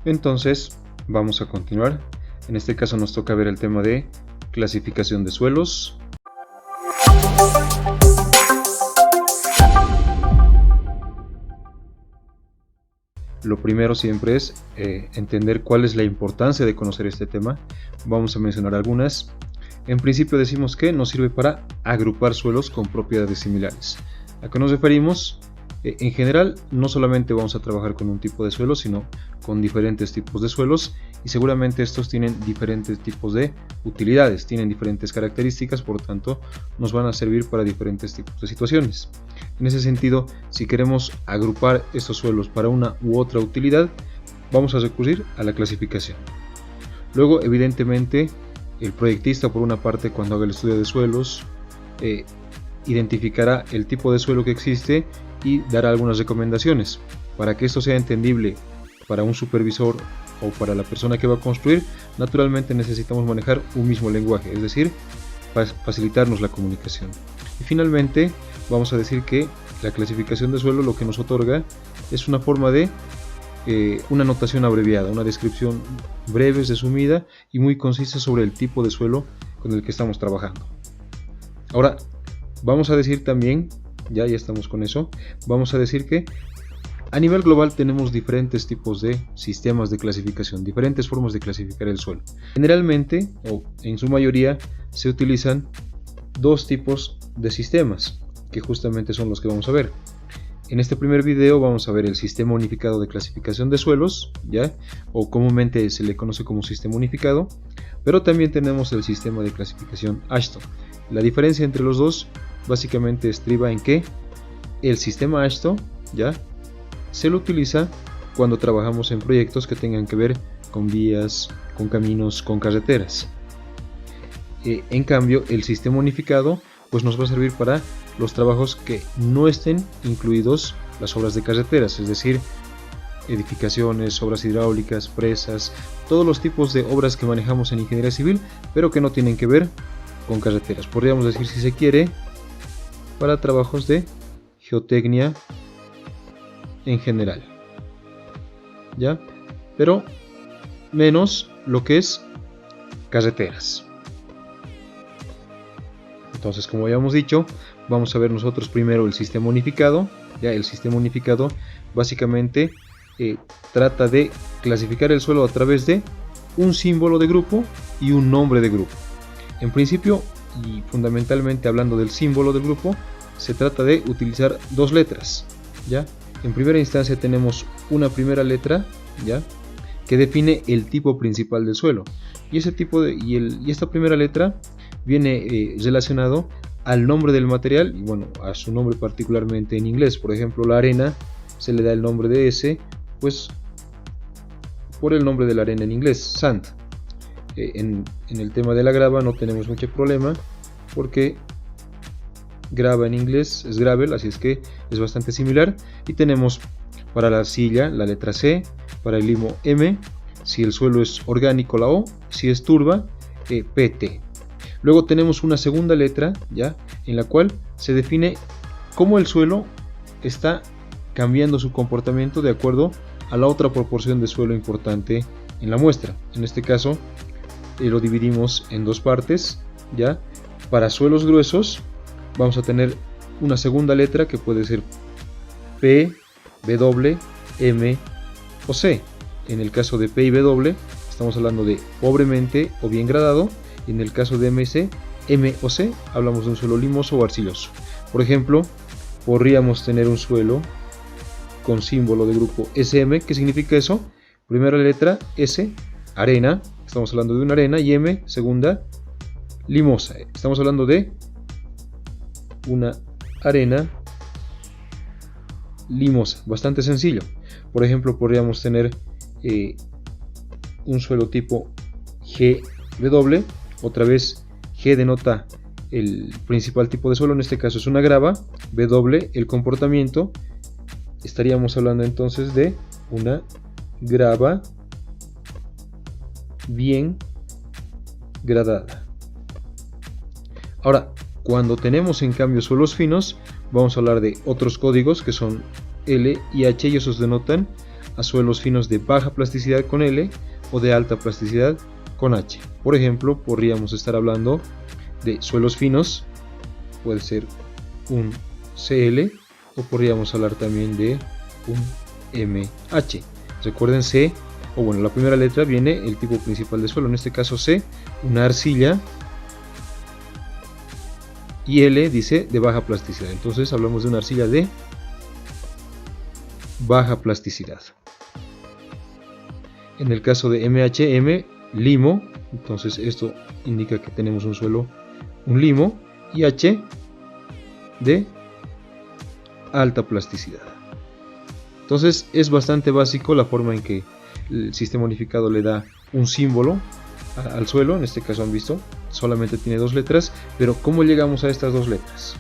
Entonces vamos a continuar. En este caso nos toca ver el tema de clasificación de suelos. Lo primero siempre es entender cuál es la importancia de conocer este tema. Vamos a mencionar algunas. En principio decimos que nos sirve para agrupar suelos con propiedades similares. ¿A qué nos referimos? En general, no solamente vamos a trabajar con un tipo de suelo, sino con diferentes tipos de suelos, y seguramente estos tienen diferentes tipos de utilidades, tienen diferentes características, por lo tanto nos van a servir para diferentes tipos de situaciones. En ese sentido, si queremos agrupar estos suelos para una u otra utilidad, vamos a recurrir a la clasificación. Luego, evidentemente, el proyectista, por una parte, cuando haga el estudio de suelos, identificará el tipo de suelo que existe y dará algunas recomendaciones. Para que esto sea entendible para un supervisor o para la persona que va a construir, naturalmente necesitamos manejar un mismo lenguaje, es decir, facilitarnos la comunicación. Y finalmente vamos a decir que la clasificación de suelo lo que nos otorga es una forma de una notación abreviada, una descripción breve, resumida y muy concisa sobre el tipo de suelo con el que estamos trabajando. Ahora vamos a decir también, ya estamos con eso, vamos a decir que a nivel global tenemos diferentes tipos de sistemas de clasificación, diferentes formas de clasificar el suelo. Generalmente, o en su mayoría, se utilizan dos tipos de sistemas, que justamente son los que vamos a ver. En este primer video vamos a ver el sistema unificado de clasificación de suelos, ¿ya? O comúnmente se le conoce como sistema unificado, pero también tenemos el sistema de clasificación AASHTO. La diferencia entre los dos básicamente estriba en que el sistema AASHTO, ¿ya?, se lo utiliza cuando trabajamos en proyectos que tengan que ver con vías, con caminos, con carreteras. En cambio, el sistema unificado pues nos va a servir para los trabajos que no estén incluidos las obras de carreteras, es decir, edificaciones, obras hidráulicas, presas, todos los tipos de obras que manejamos en ingeniería civil, pero que no tienen que ver con carreteras. Podríamos decir, si se quiere, para trabajos de geotecnia en general, ¿ya? Pero menos lo que es carreteras. Entonces, como ya hemos dicho, vamos a ver nosotros primero el sistema unificado. Ya, el sistema unificado básicamente trata de clasificar el suelo a través de un símbolo de grupo y un nombre de grupo. En principio y fundamentalmente, hablando del símbolo del grupo, se trata de utilizar dos letras, ¿ya? En primera instancia tenemos una primera letra, ¿ya?, que define el tipo principal del suelo, y esta primera letra viene relacionado al nombre del material y bueno, a su nombre particularmente en inglés. Por ejemplo, la arena se le da el nombre de S, pues por el nombre de la arena en inglés, sand. En el tema de la grava no tenemos mucho problema, porque grava en inglés es gravel, así es que es bastante similar. Y tenemos para la arcilla la letra C, para el limo M, si el suelo es orgánico la O, si es turba PT. Luego tenemos una segunda letra, ¿ya?, en la cual se define cómo el suelo está cambiando su comportamiento de acuerdo a la otra proporción de suelo importante en la muestra. En este caso lo dividimos en dos partes, ¿ya? Para suelos gruesos vamos a tener una segunda letra que puede ser P, W, M o C. En el caso de P y W estamos hablando de pobremente o bien gradado, y en el caso de M o C hablamos de un suelo limoso o arcilloso. Por ejemplo, podríamos tener un suelo con símbolo de grupo SM. ¿Qué significa eso? Primera letra S, arena, estamos hablando de una arena, y M, segunda, limosa, estamos hablando de una arena limosa. Bastante sencillo. Por ejemplo, podríamos tener un suelo tipo GW. Otra vez, G denota el principal tipo de suelo, en este caso es una grava, W el comportamiento. Estaríamos hablando entonces de una grava bien gradada. Ahora, cuando tenemos en cambio suelos finos, vamos a hablar de otros códigos que son L y H, y esos denotan a suelos finos de baja plasticidad con L o de alta plasticidad con H. Por ejemplo, podríamos estar hablando de suelos finos, puede ser un CL, o podríamos hablar también de un MH. Recuerden, C, o bueno, la primera letra viene el tipo principal de suelo, en este caso C, una arcilla, y L dice de baja plasticidad. Entonces hablamos de una arcilla de baja plasticidad. En el caso de MHM, limo, entonces esto indica que tenemos un suelo, un limo, y H de alta plasticidad. Entonces es bastante básico la forma en que el sistema unificado le da un símbolo al suelo. En este caso han visto, solamente tiene dos letras, pero ¿cómo llegamos a estas dos letras?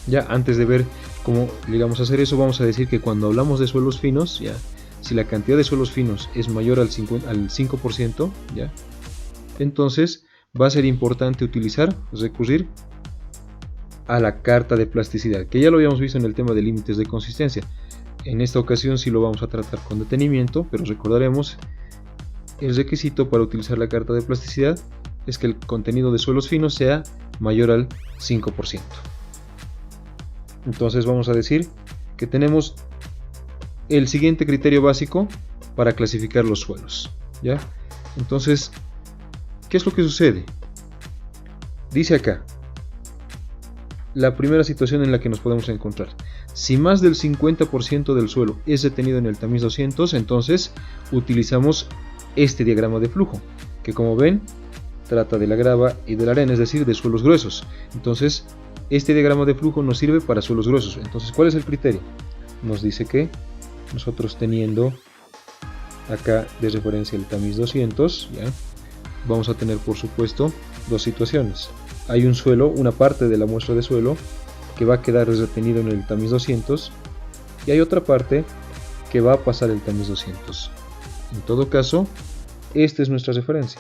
Ya antes de ver cómo llegamos a hacer eso, vamos a decir que cuando hablamos de suelos finos, ya, si la cantidad de suelos finos es mayor al 5%, ya, entonces va a ser importante recurrir a la carta de plasticidad, que ya lo habíamos visto en el tema de límites de consistencia. En esta ocasión sí lo vamos a tratar con detenimiento, pero recordaremos, el requisito para utilizar la carta de plasticidad es que el contenido de suelos finos sea mayor al 5%. Entonces vamos a decir que tenemos el siguiente criterio básico para clasificar los suelos, ¿ya? Entonces, ¿qué es lo que sucede? Dice acá, la primera situación en la que nos podemos encontrar: si más del 50% del suelo es detenido en el tamiz 200, entonces utilizamos este diagrama de flujo, que como ven trata de la grava y de la arena, es decir, de suelos gruesos. Entonces este diagrama de flujo nos sirve para suelos gruesos. Entonces, ¿cuál es el criterio? Nos dice que nosotros, teniendo acá de referencia el tamiz 200, ¿ya?, vamos a tener por supuesto dos situaciones. Hay un suelo, una parte de la muestra de suelo que va a quedar retenido en el tamiz 200, y hay otra parte que va a pasar el tamiz 200. En todo caso, esta es nuestra referencia.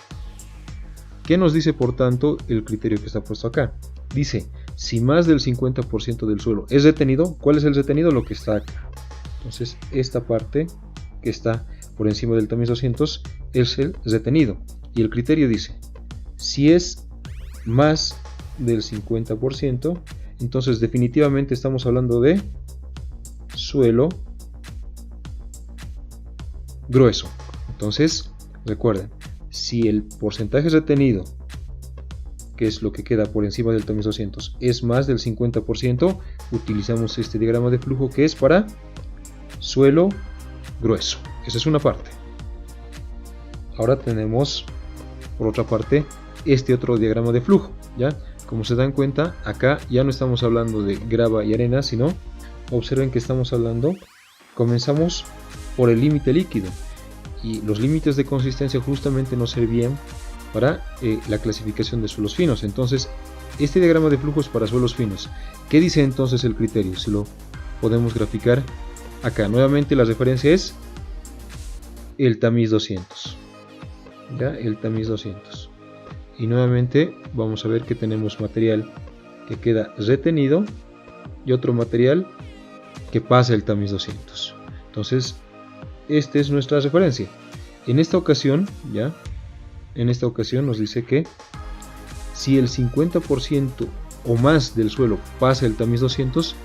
¿Qué nos dice por tanto el criterio que está puesto acá? Dice, si más del 50% del suelo es retenido, ¿cuál es el retenido? Lo que está acá. Entonces esta parte que está por encima del tamiz 200 es el retenido, y el criterio dice, si es más del 50%, entonces definitivamente estamos hablando de suelo grueso. Entonces recuerden, si el porcentaje retenido, que es lo que queda por encima del tamiz 200, es más del 50%, utilizamos este diagrama de flujo que es para suelo grueso. Esa es una parte. Ahora tenemos por otra parte este otro diagrama de flujo, ¿ya? Como se dan cuenta, acá ya no estamos hablando de grava y arena, sino observen que estamos hablando, comenzamos por el límite líquido, y los límites de consistencia justamente nos servían para la clasificación de suelos finos. Entonces este diagrama de flujo es para suelos finos. ¿Qué dice entonces el criterio? Si lo podemos graficar acá, nuevamente la referencia es el tamiz 200, ¿ya? El tamiz 200, y nuevamente vamos a ver que tenemos material que queda retenido y otro material que pasa el tamiz 200. Entonces esta es nuestra referencia. En esta ocasión, ¿ya?, en esta ocasión nos dice que si el 50% o más del suelo pasa el tamiz 200,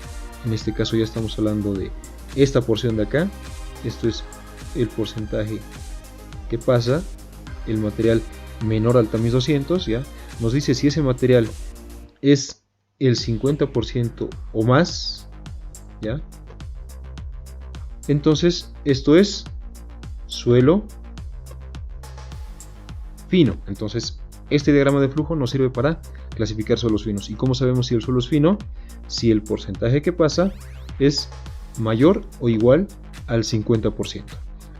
en este caso ya estamos hablando de esta porción de acá, esto es el porcentaje que pasa, el material menor al tamiz 200, ¿ya? Nos dice si ese material es el 50% o más, ¿ya?, entonces esto es suelo fino. Entonces este diagrama de flujo nos sirve para clasificar suelos finos. ¿Y cómo sabemos si el suelo es fino? Si el porcentaje que pasa es mayor o igual al 50%.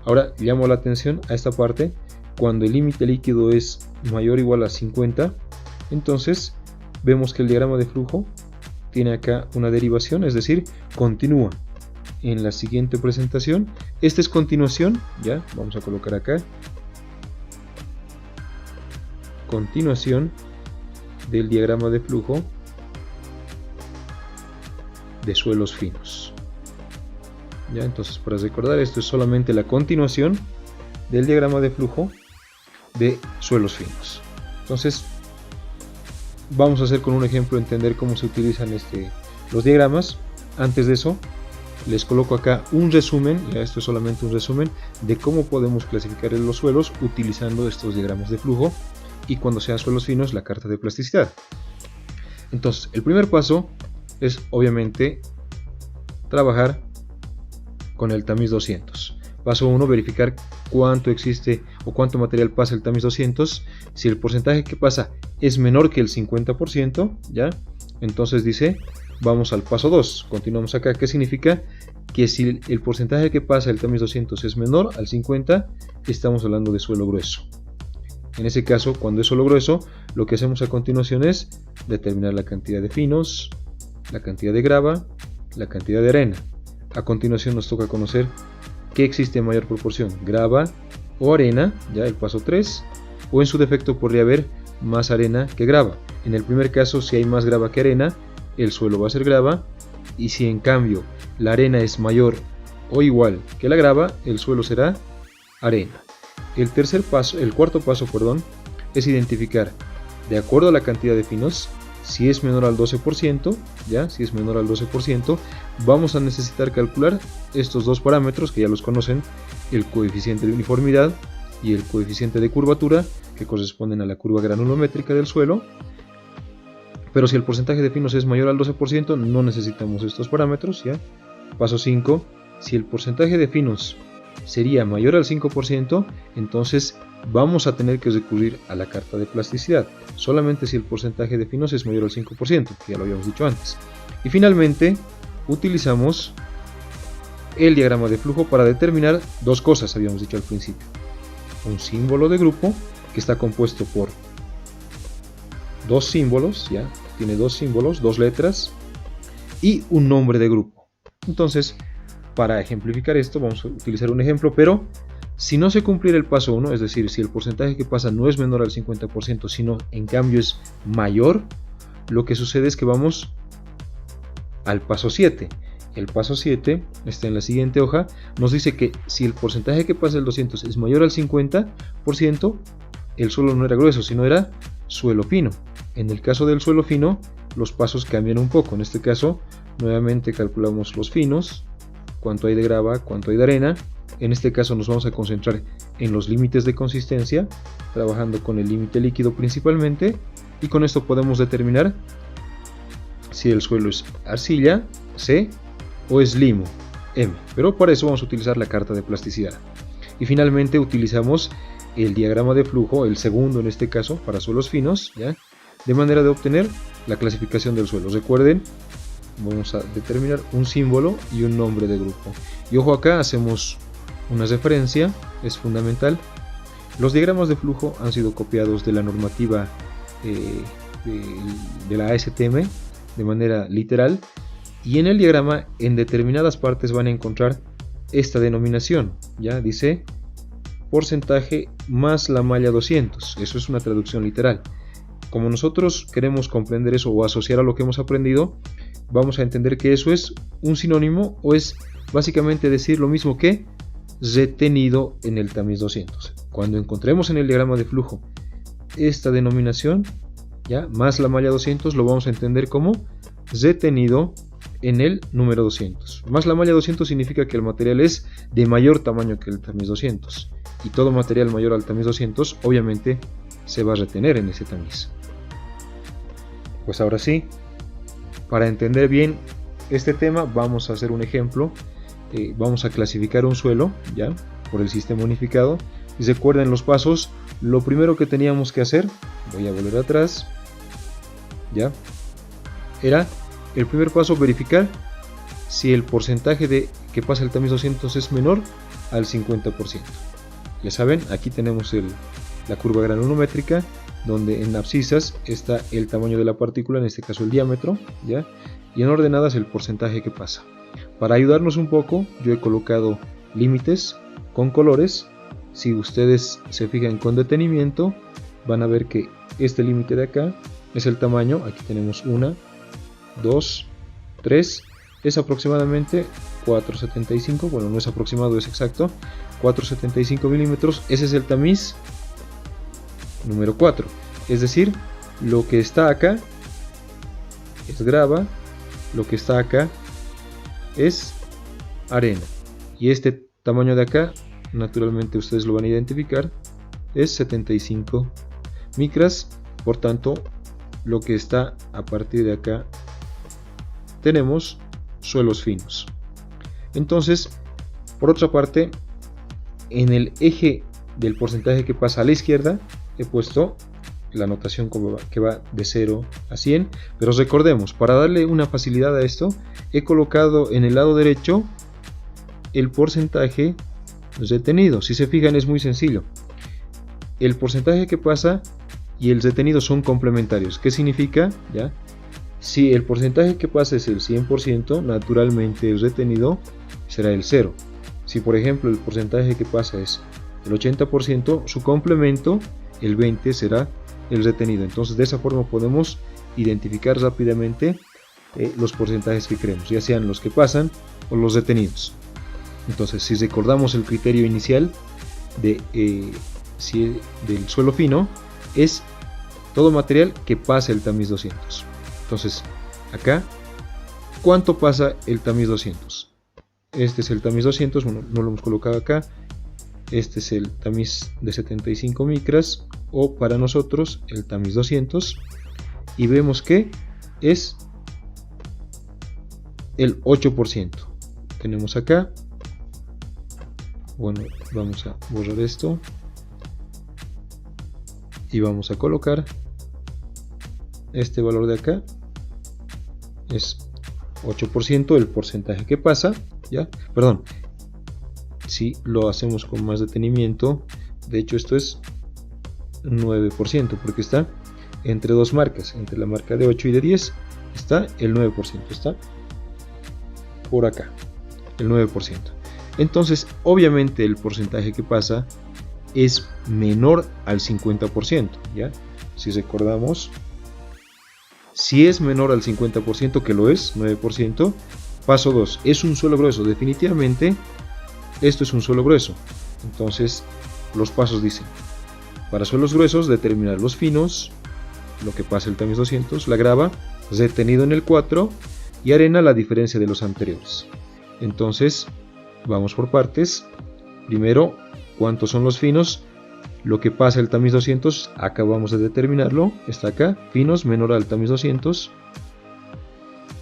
Ahora llamo la atención a esta parte. Cuando el límite líquido es mayor o igual a 50, entonces vemos que el diagrama de flujo tiene acá una derivación, es decir, continúa. En la siguiente presentación, esta es continuación, ya, vamos a colocar acá, continuación del diagrama de flujo de suelos finos. ¿ya? Entonces, para recordar, esto es solamente la continuación del diagrama de flujo de suelos finos. Entonces, vamos a hacer con un ejemplo entender cómo se utilizan los diagramas. Antes de eso, les coloco acá un resumen, ya esto es solamente un resumen de cómo podemos clasificar los suelos utilizando estos diagramas de flujo, y cuando sean suelos finos, la carta de plasticidad. Entonces, el primer paso es obviamente trabajar con el tamiz 200. Paso 1, verificar cuánto existe o cuánto material pasa el tamiz 200. Si el porcentaje que pasa es menor que el 50%, ¿ya? Entonces dice, vamos al paso 2. Continuamos acá. ¿Qué significa? Que si el porcentaje que pasa el tamiz 200 es menor al 50, estamos hablando de suelo grueso. En ese caso, cuando es suelo grueso, lo que hacemos a continuación es determinar la cantidad de finos, la cantidad de grava, la cantidad de arena. A continuación nos toca conocer qué existe en mayor proporción, grava o arena, ya el paso 3, o en su defecto podría haber más arena que grava. En el primer caso, si hay más grava que arena, el suelo va a ser grava, y si en cambio la arena es mayor o igual que la grava, el suelo será arena. El cuarto paso, es identificar, de acuerdo a la cantidad de finos, si es menor al 12%, ¿ya? Si es menor al 12%, vamos a necesitar calcular estos dos parámetros que ya los conocen, el coeficiente de uniformidad y el coeficiente de curvatura, que corresponden a la curva granulométrica del suelo. Pero si el porcentaje de finos es mayor al 12%, no necesitamos estos parámetros, ¿ya? Paso 5, si el porcentaje de finos sería mayor al 5%, entonces vamos a tener que recurrir a la carta de plasticidad, solamente si el porcentaje de finos es mayor al 5%, que ya lo habíamos dicho antes. Y finalmente, utilizamos el diagrama de flujo para determinar dos cosas, habíamos dicho al principio. Un símbolo de grupo, que está compuesto por dos símbolos, ya tiene dos símbolos, dos letras, y un nombre de grupo. Entonces, para ejemplificar esto, vamos a utilizar un ejemplo, pero si no se cumpliera el paso 1, es decir, si el porcentaje que pasa no es menor al 50%, sino en cambio es mayor, lo que sucede es que vamos al paso 7. El paso 7 está en la siguiente hoja, nos dice que si el porcentaje que pasa el 200 es mayor al 50%, el suelo no era grueso, sino era suelo fino. En el caso del suelo fino, los pasos cambian un poco. En este caso, nuevamente calculamos los finos, cuánto hay de grava, cuánto hay de arena. En este caso nos vamos a concentrar en los límites de consistencia, trabajando con el límite líquido principalmente, y con esto podemos determinar si el suelo es arcilla, C, o es limo, M. Pero para eso vamos a utilizar la carta de plasticidad. Y finalmente utilizamos el diagrama de flujo, el segundo en este caso, para suelos finos, ¿ya? De manera de obtener la clasificación del suelo. Recuerden, vamos a determinar un símbolo y un nombre de grupo. Y ojo, acá hacemos una referencia, es fundamental. Los diagramas de flujo han sido copiados de la normativa de la ASTM de manera literal, y en el diagrama en determinadas partes van a encontrar esta denominación, ya dice porcentaje más la malla 200, eso es una traducción literal. Como nosotros queremos comprender eso o asociar a lo que hemos aprendido, vamos a entender que eso es un sinónimo o es básicamente decir lo mismo que retenido en el tamiz 200. Cuando encontremos en el diagrama de flujo esta denominación, ya más la malla 200, lo vamos a entender como retenido en el número 200. Más la malla 200 significa que el material es de mayor tamaño que el tamiz 200, y todo material mayor al tamiz 200 obviamente se va a retener en ese tamiz. Pues ahora sí, para entender bien este tema vamos a hacer un ejemplo. Vamos a clasificar un suelo ya por el sistema unificado, y recuerden los pasos. Lo primero que teníamos que hacer, voy a volver atrás, ya era el primer paso, verificar si el porcentaje de que pasa el tamiz 200 es menor al 50%. Ya saben, aquí tenemos la curva granulométrica, donde en abscisas está el tamaño de la partícula, en este caso el diámetro, ¿ya? Y en ordenadas el porcentaje que pasa. Para ayudarnos un poco, yo he colocado límites con colores. Si ustedes se fijan con detenimiento, van a ver que este límite de acá es el tamaño. Aquí tenemos 1, 2, 3, es aproximadamente 4,75, bueno, no es aproximado, es exacto, 4,75 milímetros. Ese es el tamiz número 4, es decir, lo que está acá es grava, lo que está acá es arena, y este tamaño de acá, naturalmente ustedes lo van a identificar, es 75 micras. Por tanto, lo que está a partir de acá tenemos suelos finos. Entonces, por otra parte, en el eje del porcentaje que pasa a la izquierda he puesto la notación que va de 0 a 100, pero recordemos, para darle una facilidad a esto, he colocado en el lado derecho el porcentaje retenido. Si se fijan, es muy sencillo. El porcentaje que pasa y el retenido son complementarios. ¿Qué significa? ¿Ya? Si el porcentaje que pasa es el 100%, naturalmente el retenido será el 0. Si por ejemplo el porcentaje que pasa es el 80%, su complemento, el 20%, será el retenido. Entonces de esa forma podemos identificar rápidamente los porcentajes que queremos, ya sean los que pasan o los retenidos. Entonces, si recordamos el criterio inicial del suelo fino, es todo material que pase el tamiz 200. Entonces, acá, ¿cuánto pasa el tamiz 200? Este es el tamiz 200, bueno, no lo hemos colocado acá. Este es el tamiz de 75 micras, o para nosotros el tamiz 200, y vemos que es el 8%. Tenemos acá, bueno, vamos a borrar esto y vamos a colocar este valor de acá, es 8% el porcentaje que pasa, ¿ya? Perdón, si lo hacemos con más detenimiento, de hecho esto es 9%, porque está entre dos marcas, entre la marca de 8 y de 10 está el 9%, está por acá, el 9%. Entonces, obviamente el porcentaje que pasa es menor al 50%, ¿ya? Si recordamos, si es menor al 50%, que lo es, 9%, paso 2, es un suelo grueso. Definitivamente, esto es un suelo grueso. Entonces, los pasos dicen, para suelos gruesos, determinar los finos, lo que pasa el tamiz 200, la grava, retenido en el 4, y arena, la diferencia de los anteriores. Entonces, vamos por partes. Primero, ¿cuántos son los finos? Lo que pasa el tamiz 200, acabamos de determinarlo, está acá, finos menor al tamiz 200,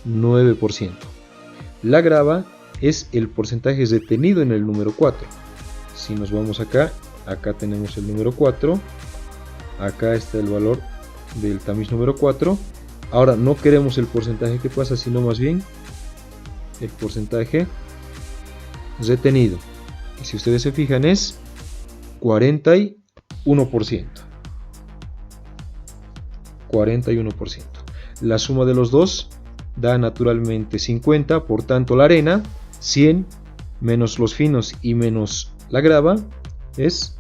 9%. La grava es el porcentaje retenido en el número 4. Si nos vamos acá, acá tenemos el número 4, acá está el valor del tamiz número 4. Ahora no queremos el porcentaje que pasa, sino más bien el porcentaje retenido. Y si ustedes se fijan, es 41%. 41%. La suma de los dos da naturalmente 50, por tanto la arena, 100 menos los finos y menos la grava, es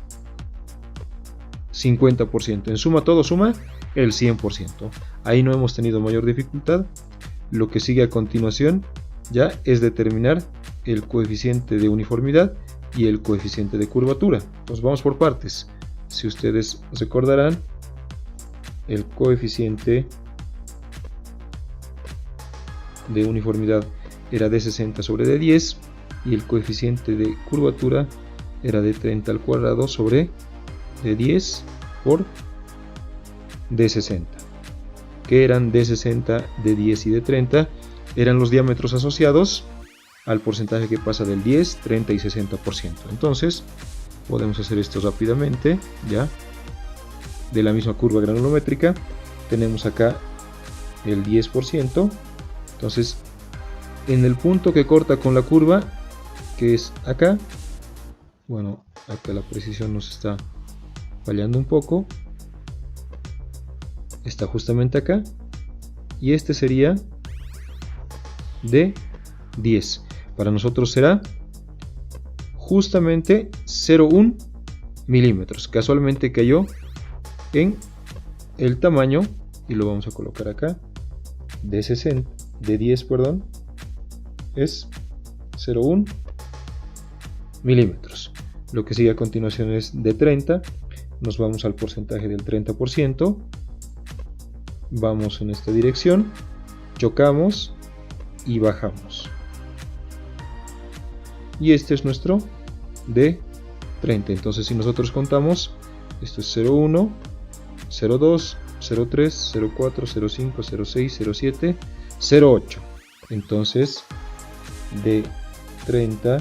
50%. En suma, todo suma el 100%. Ahí no hemos tenido mayor dificultad. Lo que sigue a continuación ya es determinar el coeficiente de uniformidad y el coeficiente de curvatura. Nos vamos por partes. Si ustedes recordarán, el coeficiente de uniformidad era de 60 sobre de 10 y el coeficiente de curvatura era de 30 al cuadrado sobre de 10 por de 60, que eran de 60, de 10 y de 30, eran los diámetros asociados al porcentaje que pasa del 10, 30 y 60%. Entonces podemos hacer esto rápidamente. Ya de la misma curva granulométrica tenemos acá el 10%. Entonces en el punto que corta con la curva, que es acá, bueno, acá la precisión nos está fallando un poco, está justamente acá, y este sería de 10. Para nosotros será justamente 0,1 milímetros. Casualmente cayó en el tamaño, y lo vamos a colocar acá, de 10, perdón, es 0,1 milímetros. Lo que sigue a continuación es de 30, nos vamos al porcentaje del 30%, vamos en esta dirección, chocamos y bajamos. Y este es nuestro de 30. Entonces si nosotros contamos, esto es 0,1, 0,2, 0,3, 0,4, 0,5, 0,6, 0,7, 0,8. Entonces de 30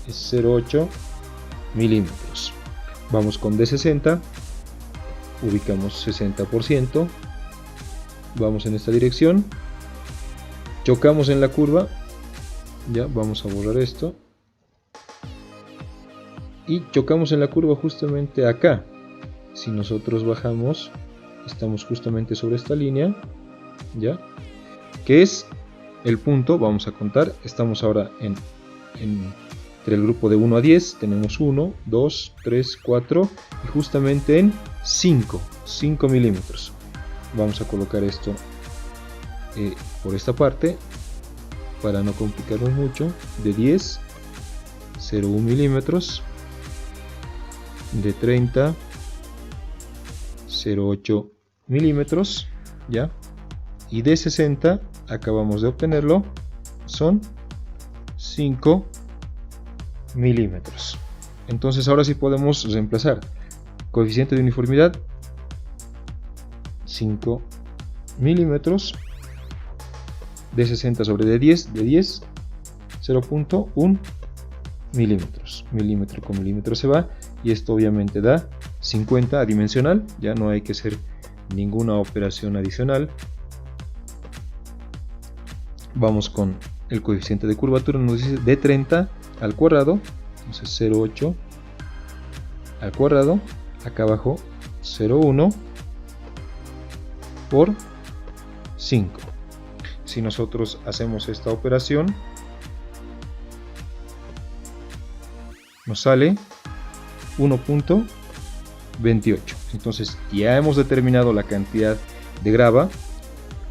es 0,8 milímetros. Vamos con D60, ubicamos 60%, vamos en esta dirección, chocamos en la curva, ya vamos a borrar esto, y chocamos en la curva justamente acá. Si nosotros bajamos, estamos justamente sobre esta línea, ya, que es el punto, vamos a contar, estamos ahora entre el grupo de 1 a 10, tenemos 1, 2, 3, 4 y justamente en 5 milímetros. Vamos a colocar esto por esta parte para no complicarnos mucho. De 10, 0,1 milímetros. De 30, 0,8 milímetros, ya. Y de 60 acabamos de obtenerlo, son 5 milímetros. Entonces ahora sí podemos reemplazar coeficiente de uniformidad 5 milímetros, de 60 sobre de 10, 0,1 milímetros. Milímetro con milímetro se va, y esto obviamente da 50 adimensional, ya no hay que hacer ninguna operación adicional. Vamos con el coeficiente de curvatura, nos dice de 30 al cuadrado, entonces 0,8 al cuadrado, acá abajo 0,1 por 5. Si nosotros hacemos esta operación, nos sale 1,28. Entonces ya hemos determinado la cantidad de grava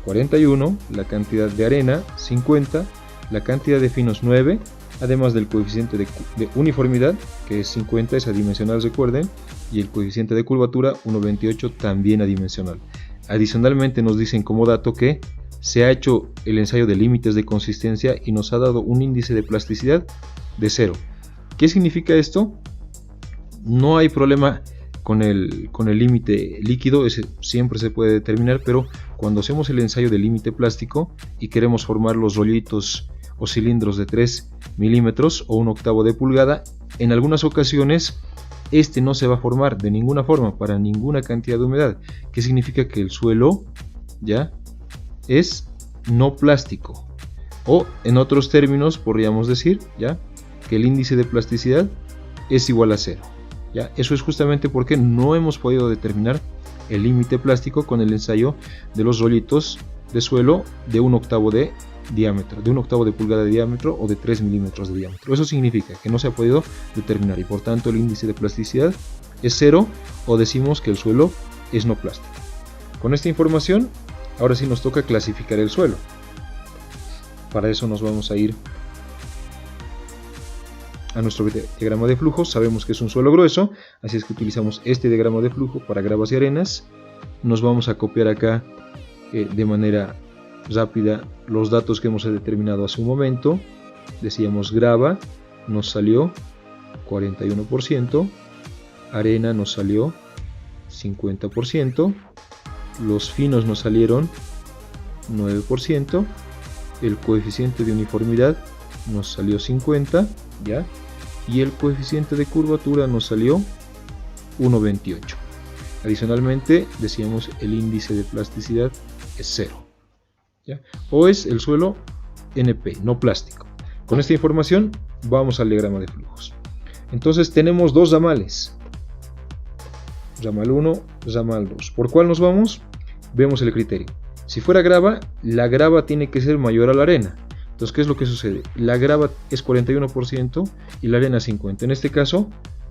41, la cantidad de arena 50, la cantidad de finos 9, además del coeficiente de uniformidad, que es 50, es adimensional, recuerden, y el coeficiente de curvatura 1,28, también adimensional. Adicionalmente nos dicen como dato que se ha hecho el ensayo de límites de consistencia y nos ha dado un índice de plasticidad de 0. ¿Qué significa esto? No hay problema con el límite líquido, ese siempre se puede determinar, pero cuando hacemos el ensayo de límite plástico y queremos formar los rollitos o cilindros de 3 milímetros o 1/8 de pulgada, en algunas ocasiones este no se va a formar de ninguna forma para ninguna cantidad de humedad. ¿Qué significa? Que el suelo ya es no plástico, o en otros términos podríamos decir ya que el índice de plasticidad es igual a 0. ¿Ya? Eso es justamente porque no hemos podido determinar el límite plástico con el ensayo de los rollitos de suelo de 1/8 de diámetro, de 1/8 de pulgada de diámetro o de 3 milímetros de diámetro. Eso significa que no se ha podido determinar y por tanto el índice de plasticidad es 0, o decimos que el suelo es no plástico. Con esta información, ahora sí nos toca clasificar el suelo. Para eso nos vamos a ir a nuestro diagrama de flujo. Sabemos que es un suelo grueso, así es que utilizamos este diagrama de flujo para gravas y arenas. Nos vamos a copiar acá de manera rápida los datos que hemos determinado hace un momento. Decíamos grava, nos salió 41%, arena nos salió 50%, los finos nos salieron 9%, el coeficiente de uniformidad nos salió 50, ¿ya? Y el coeficiente de curvatura nos salió 1,28. Adicionalmente decíamos el índice de plasticidad es 0, ¿ya? O es el suelo NP, no plástico. Con esta información vamos al diagrama de flujos. Entonces tenemos dos ramales, ramal 1, ramal 2. ¿Por cuál nos vamos? Vemos el criterio. Si fuera grava, la grava tiene que ser mayor a la arena. Entonces, ¿qué es lo que sucede? La grava es 41% y la arena 50%. En este caso,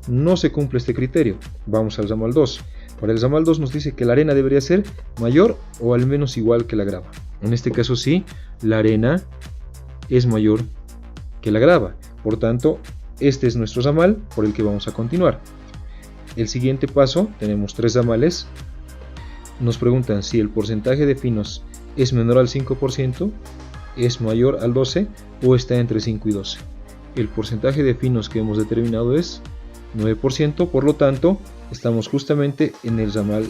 no se cumple este criterio. Vamos al ramal 2. Para el ramal 2 nos dice que la arena debería ser mayor o al menos igual que la grava. En este caso sí, la arena es mayor que la grava. Por tanto, este es nuestro zamal por el que vamos a continuar. El siguiente paso, tenemos 3 zamales. Nos preguntan si el porcentaje de finos es menor al 5%, es mayor al 12% o está entre 5 y 12%. El porcentaje de finos que hemos determinado es 9%, por lo tanto estamos justamente en el zamal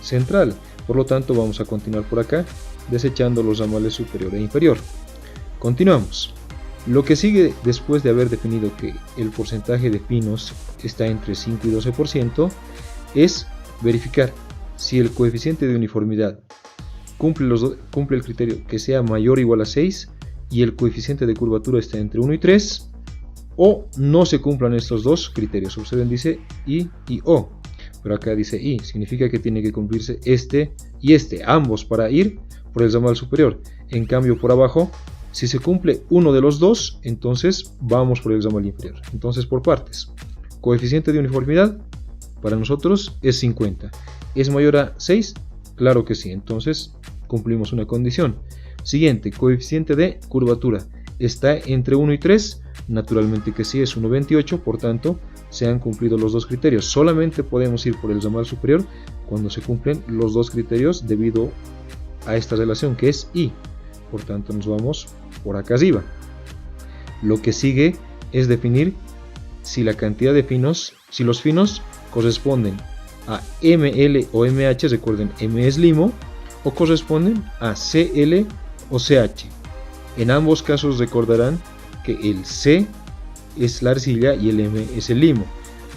central. Por lo tanto vamos a continuar por acá desechando los zamales superior e inferior. Continuamos. Lo que sigue después de haber definido que el porcentaje de finos está entre 5 y 12% es verificar si el coeficiente de uniformidad cumple el criterio que sea mayor o igual a 6 y el coeficiente de curvatura está entre 1 y 3, o no se cumplan estos dos criterios. Observen, dice I y O, pero acá dice I, significa que tiene que cumplirse este y este, ambos para ir por el zamal superior. En cambio por abajo, si se cumple uno de los dos, entonces vamos por el zamal inferior. Entonces por partes. Coeficiente de uniformidad para nosotros es 50. ¿Es mayor a 6? Claro que sí, entonces cumplimos una condición. Siguiente, coeficiente de curvatura. ¿Está entre 1 y 3? Naturalmente que sí, es 1,28, por tanto se han cumplido los dos criterios. Solamente podemos ir por el zamal superior cuando se cumplen los dos criterios debido a esta relación que es I. Por tanto nos vamos por acá arriba. Lo que sigue es definir si la cantidad de finos, si los finos corresponden a ML o MH, recuerden M es limo, o corresponden a CL o CH. En ambos casos recordarán que el C es la arcilla y el M es el limo.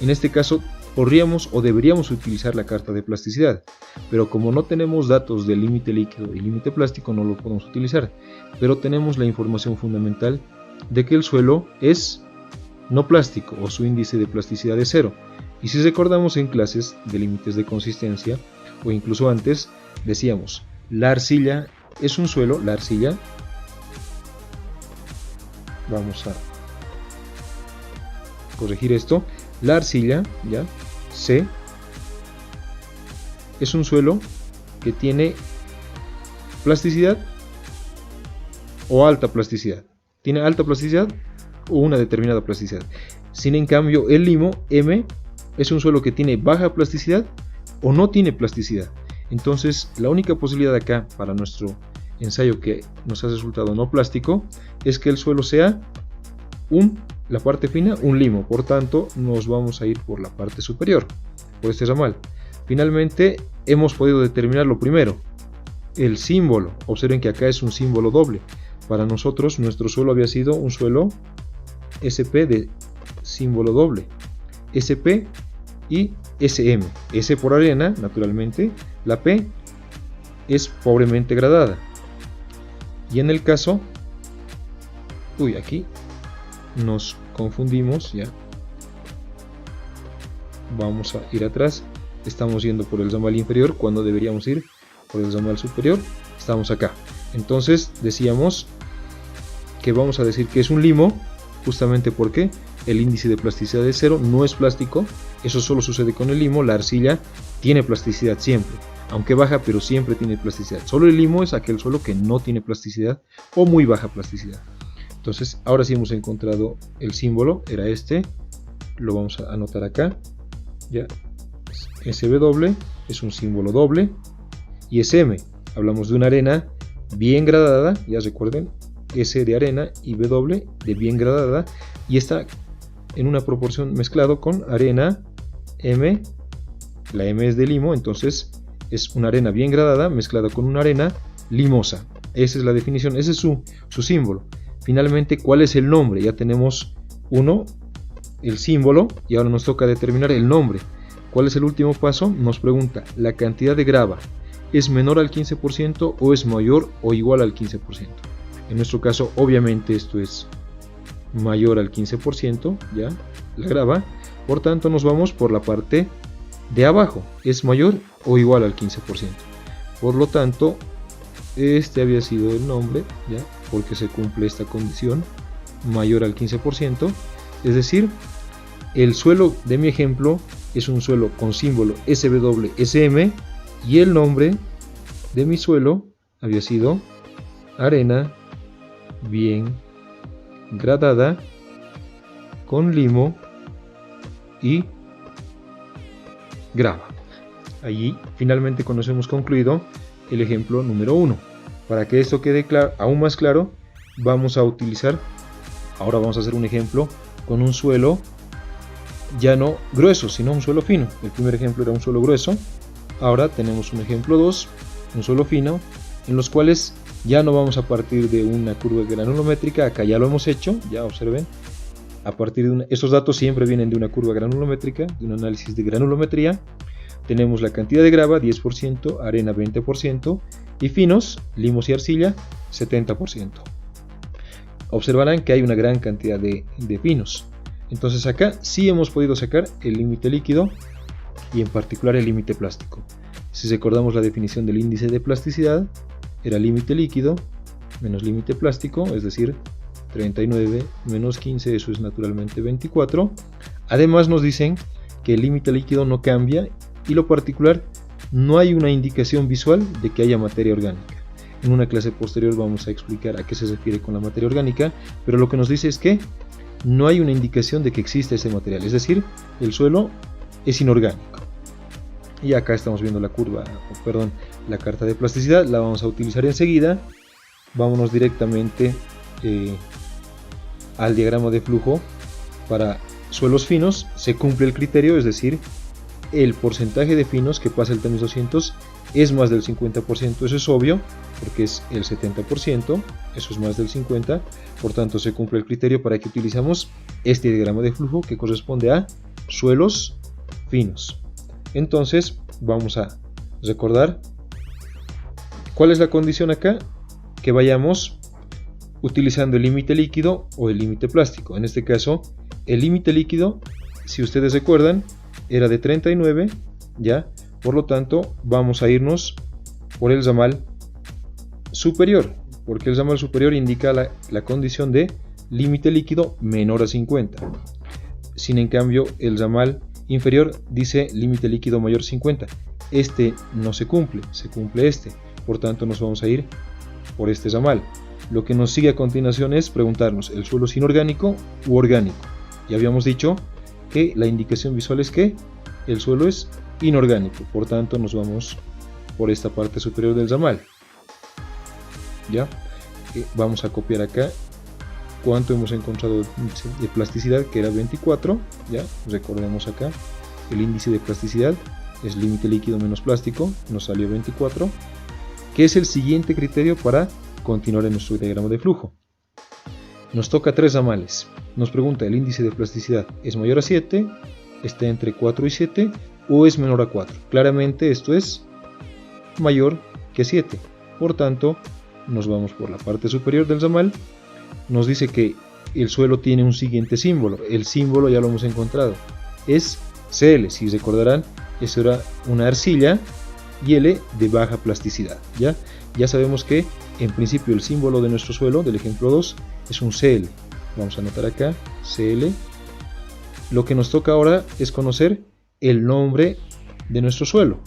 En este caso podríamos o deberíamos utilizar la carta de plasticidad, pero como no tenemos datos del límite líquido y límite plástico no lo podemos utilizar, pero tenemos la información fundamental de que el suelo es no plástico o su índice de plasticidad es 0. Y si recordamos en clases de límites de consistencia o incluso antes, decíamos la arcilla es un suelo, la arcilla, vamos a corregir esto, la arcilla, ya, C, es un suelo que tiene plasticidad o alta plasticidad, tiene alta plasticidad o una determinada plasticidad. Sin en cambio el limo, M, es un suelo que tiene baja plasticidad o no tiene plasticidad. Entonces la única posibilidad acá para nuestro ensayo que nos ha resultado no plástico es que el suelo sea la parte fina, un limo. Por tanto nos vamos a ir por la parte superior, por este ramal. Finalmente hemos podido determinar lo primero, el símbolo. Observen que acá es un símbolo doble. Para nosotros nuestro suelo había sido un suelo SP de símbolo doble, SP y SM. S por arena, naturalmente, la P es pobremente gradada. Y en el caso, aquí nos confundimos, ya. Vamos a ir atrás. Estamos yendo por el zamal inferior cuando deberíamos ir por el zamal superior. Estamos acá. Entonces decíamos que vamos a decir que es un limo, justamente porque el índice de plasticidad es 0, no es plástico. Eso solo sucede con el limo. La arcilla tiene plasticidad siempre, aunque baja, pero siempre tiene plasticidad. Solo el limo es aquel suelo que no tiene plasticidad o muy baja plasticidad. Entonces ahora sí hemos encontrado el símbolo, era este, lo vamos a anotar acá, ya. SW es un símbolo doble y SM, hablamos de una arena bien gradada, ya recuerden, S de arena y W de bien gradada, y está en una proporción mezclado con arena M, la M es de limo, entonces es una arena bien gradada mezclada con una arena limosa. Esa es la definición, ese es su símbolo. Finalmente, ¿cuál es el nombre? Ya tenemos el símbolo, y ahora nos toca determinar el nombre. ¿Cuál es el último paso? Nos pregunta, ¿la cantidad de grava es menor al 15% o es mayor o igual al 15%? En nuestro caso, obviamente esto es mayor al 15%, ya, la grava. Por tanto, nos vamos por la parte de abajo, es mayor o igual al 15%. Por lo tanto, este había sido el nombre, ya, porque se cumple esta condición, mayor al 15%, es decir, el suelo de mi ejemplo es un suelo con símbolo SWSM y el nombre de mi suelo había sido arena bien gradada con limo y grava. Allí finalmente con eso hemos concluido el ejemplo número 1. Para que esto quede aún más claro, ahora vamos a hacer un ejemplo con un suelo ya no grueso, sino un suelo fino. El primer ejemplo era un suelo grueso, ahora tenemos un ejemplo 2, un suelo fino, en los cuales ya no vamos a partir de una curva granulométrica. Acá ya lo hemos hecho, ya observen, a partir de estos datos siempre vienen de una curva granulométrica, de un análisis de granulometría. Tenemos la cantidad de grava 10%, arena 20% y finos, limos y arcilla 70%. Observarán que hay una gran cantidad de finos. Entonces acá sí hemos podido sacar el límite líquido y en particular el límite plástico. Si recordamos la definición del índice de plasticidad, era límite líquido menos límite plástico, es decir, 39 menos 15, eso es naturalmente 24. Además nos dicen que el límite líquido no cambia y lo particular, no hay una indicación visual de que haya materia orgánica. En una clase posterior vamos a explicar a qué se refiere con la materia orgánica, pero lo que nos dice es que no hay una indicación de que exista ese material, es decir, el suelo es inorgánico. Y acá estamos viendo la carta de plasticidad, la vamos a utilizar enseguida. Vámonos directamente al diagrama de flujo. Para suelos finos se cumple el criterio, es decir, el porcentaje de finos que pasa el tamiz 200 es más del 50%, eso es obvio, porque es el 70%, eso es más del 50%, por tanto se cumple el criterio para que utilizamos este diagrama de flujo que corresponde a suelos finos. Entonces vamos a recordar cuál es la condición acá, que vayamos utilizando el límite líquido o el límite plástico. En este caso el límite líquido, si ustedes recuerdan, era de 39, ¿ya? Por lo tanto, vamos a irnos por el ramal superior, porque el ramal superior indica la condición de límite líquido menor a 50. Sin en cambio, el ramal inferior dice límite líquido mayor a 50. Este no se cumple este. Por tanto, nos vamos a ir por este ramal. Lo que nos sigue a continuación es preguntarnos, ¿el suelo es inorgánico u orgánico? Ya habíamos dicho que la indicación visual es que el suelo es inorgánico, por tanto nos vamos por esta parte superior del ramal. Ya vamos a copiar acá cuánto hemos encontrado de plasticidad, que era 24. Ya recordemos acá el índice de plasticidad es límite líquido menos plástico, nos salió 24, que es el siguiente criterio para continuar en nuestro diagrama de flujo. Nos toca 3 ramales. Nos pregunta, ¿el índice de plasticidad es mayor a 7, está entre 4 y 7 o es menor a 4? Claramente esto es mayor que 7. Por tanto, nos vamos por la parte superior del ramal. Nos dice que el suelo tiene un siguiente símbolo. El símbolo ya lo hemos encontrado. Es Cl. Si recordarán, eso era una arcilla y L de baja plasticidad. Ya sabemos que en principio el símbolo de nuestro suelo, del ejemplo 2, es un Cl. Vamos a anotar acá, Cl. Lo que nos toca ahora es conocer el nombre de nuestro suelo.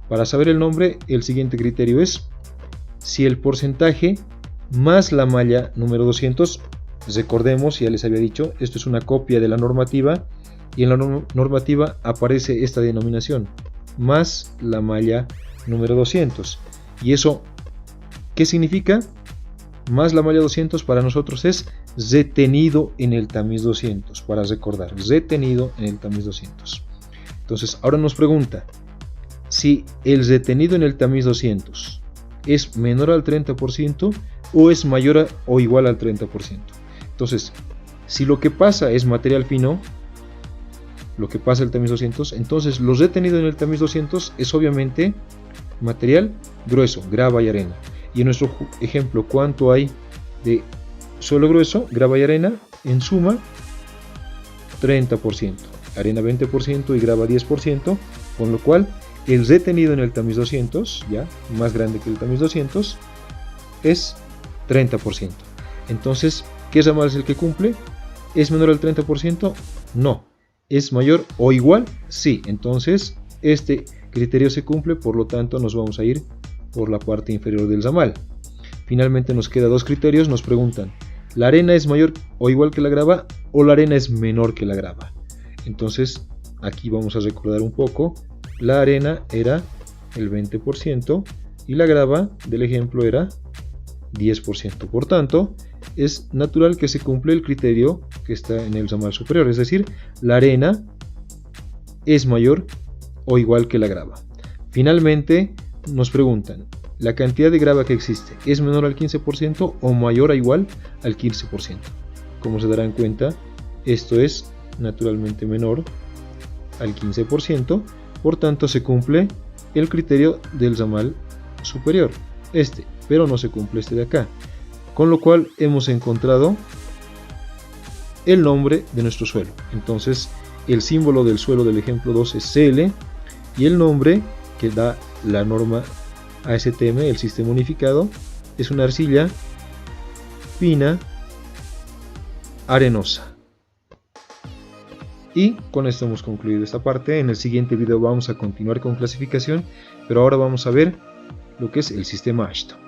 Para saber el nombre, el siguiente criterio es si el porcentaje más la malla número 200, recordemos, ya les había dicho, esto es una copia de la normativa, y en la normativa aparece esta denominación, más la malla número 200. ¿Y eso qué significa? Más la malla 200 para nosotros es retenido en el tamiz 200, para recordar, retenido en el tamiz 200. Entonces ahora nos pregunta si el retenido en el tamiz 200 es menor al 30% o es mayor o igual al 30%. Entonces, si lo que pasa es material fino, lo que pasa el tamiz 200, entonces lo retenido en el tamiz 200 es obviamente material grueso, grava y arena. Y en nuestro ejemplo, ¿cuánto hay de suelo grueso, grava y arena? En suma, 30%, arena 20% y grava 10%, con lo cual el retenido en el tamiz 200, ya más grande que el tamiz 200, es 30%. Entonces, ¿qué ramal es el que cumple? ¿Es menor al 30%? No. ¿Es mayor o igual? Sí. Entonces, este criterio se cumple, por lo tanto nos vamos a ir por la parte inferior del ramal. Finalmente nos quedan 2 criterios. Nos preguntan, ¿La arena es mayor o igual que la grava o la arena es menor que la grava? Entonces aquí vamos a recordar un poco. La arena era el 20% y la grava del ejemplo era 10%. Por tanto, es natural que se cumple el criterio que está en el ramal superior, es decir, la arena es mayor o igual que la grava. Finalmente nos preguntan, ¿la cantidad de grava que existe es menor al 15% o mayor o igual al 15%? Como se darán cuenta, esto es naturalmente menor al 15%, por tanto se cumple el criterio del ramal superior, pero no se cumple este de acá, con lo cual hemos encontrado el nombre de nuestro suelo. Entonces el símbolo del suelo del ejemplo 2 es CL y el nombre que da la norma ASTM, el sistema unificado, es una arcilla fina arenosa. Y con esto hemos concluido esta parte. En el siguiente video vamos a continuar con clasificación, pero ahora vamos a ver lo que es el sistema AASHTO.